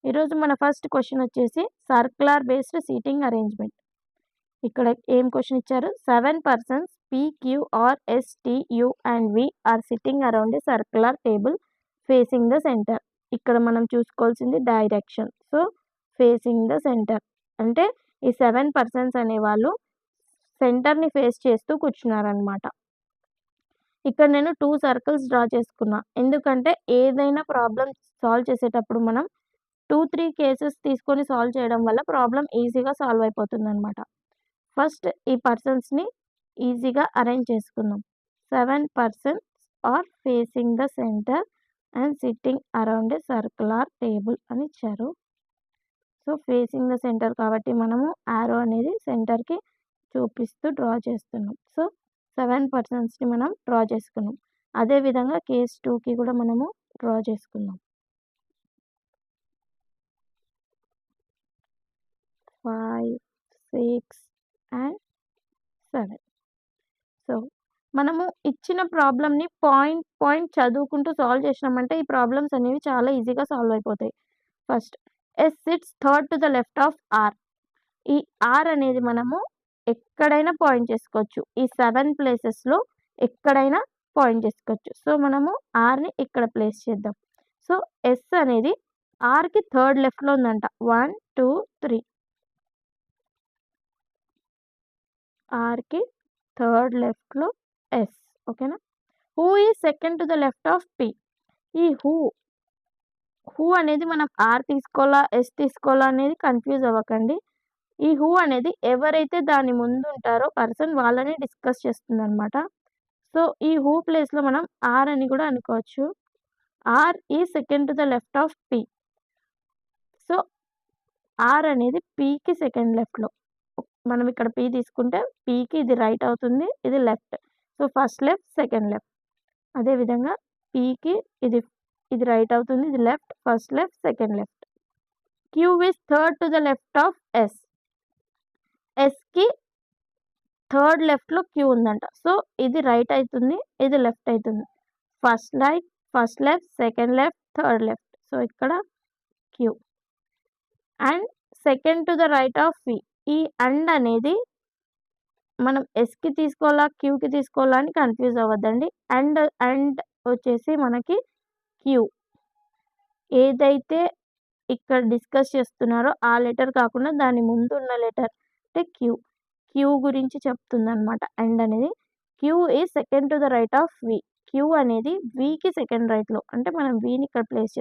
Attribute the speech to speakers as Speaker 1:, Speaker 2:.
Speaker 1: ఈరోజు మన first question వచ్చేసి సర్క్యులర్ బేస్డ్ సీటింగ్ అరేంజ్మెంట్. ఇక్కడ ఏం క్వశ్చన్ ఇచ్చారు? 7 persons P, Q, R, S, T, U and V are sitting around a circular table facing the center. ఇక్కడ మనం చూసుకోవాల్సింది direction. So facing the centre అంటే ఈ 7 persons అనే వాళ్ళు సెంటర్ని ఫేస్ చేస్తూ కూర్చున్నారనమాట. ఇక్కడ నేను 2 సర్కిల్స్ డ్రా చేసుకున్నా. ఎందుకంటే ఏదైనా ప్రాబ్లం సాల్వ్ చేసేటప్పుడు మనం 2-3 కేసెస్ తీసుకొని సాల్వ్ చేయడం వల్ల ప్రాబ్లం ఈజీగా సాల్వ్ అయిపోతుందనమాట. ఫస్ట్ ఈ పర్సన్స్ని ఈజీగా అరేంజ్ చేసుకుందాం. 7 persons are facing the center and sitting around a circular table అని ఇచ్చారు. సో ఫేసింగ్ ద సెంటర్ కాబట్టి మనము యారో అనేది సెంటర్కి చూపిస్తూ డ్రా చేస్తున్నాం. సో 7 personsని మనం డ్రా చేసుకున్నాం. అదేవిధంగా కేస్ 2కి కూడా మనము డ్రా చేసుకుందాం. 5, 6 and 7. సో మనము ఇచ్చిన ప్రాబ్లమ్ని పాయింట్ చదువుకుంటూ సాల్వ్ చేసినామంటే ఈ ప్రాబ్లమ్స్ అనేవి చాలా ఈజీగా సాల్వ్ అయిపోతాయి. First S sits third to the left of R. ఈ ఆర్ అనేది మనము ఎక్కడైనా పాయింట్ చేసుకోవచ్చు. ఈ 7 ప్లేసెస్లో ఎక్కడైనా పాయింట్ చేసుకోవచ్చు. సో మనము ఆర్ని ఇక్కడ ప్లేస్ చేద్దాం. సో ఎస్ అనేది ఆర్కి థర్డ్ లెఫ్ట్లో ఉందంట. 1, 2, 3. ఆర్కి థర్డ్ లెఫ్ట్లో ఎస్. ఓకేనా? Who is second to the left of P. ఈ హూ అనేది మనం ఆర్ తీసుకోవాలా ఎస్ తీసుకోవాలా అనేది కన్ఫ్యూజ్ అవ్వకండి. ఈ హూ అనేది ఎవరైతే దాని ముందు ఉంటారో పర్సన్ వాళ్ళని డిస్కస్ చేస్తుంది అనమాట. సో ఈ హూ ప్లేస్లో మనం ఆర్ అని కూడా అనుకోవచ్చు. R is second to the left of P. So R అనేది పీకి సెకండ్ లెఫ్ట్లో. మనం ఇక్కడ పీ తీసుకుంటే పీకి ఇది రైట్ అవుతుంది, ఇది left. So first left, second left. అదేవిధంగా పీకి ఇది రైట్ అవుతుంది, ఇది left, first left, second left. Q is third to the left of S. ఎస్కి థర్డ్ లెఫ్ట్లో క్యూ ఉందంట. సో ఇది రైట్ అవుతుంది, ఇది లెఫ్ట్ అవుతుంది. First left, second left, third left. So ఇక్కడ Q. And second to the right of V. ఈ and అనేది మనం ఎస్కి తీసుకోవాలా క్యూకి తీసుకోవాలా అని కన్ఫ్యూజ్ అవ్వద్దండి. అండ్ వచ్చేసి మనకి క్యూ. ఏదైతే ఇక్కడ డిస్కస్ చేస్తున్నారో ఆ లెటర్ కాకుండా దాని ముందు ఉన్న లెటర్ అంటే క్యూ గురించి చెప్తుంది అనమాట. అండ్ అనేది Q is second to the right of V. Q అనేది వికి సెకండ్ రైట్లో. అంటే మనం విని ఇక్కడ ప్లేస్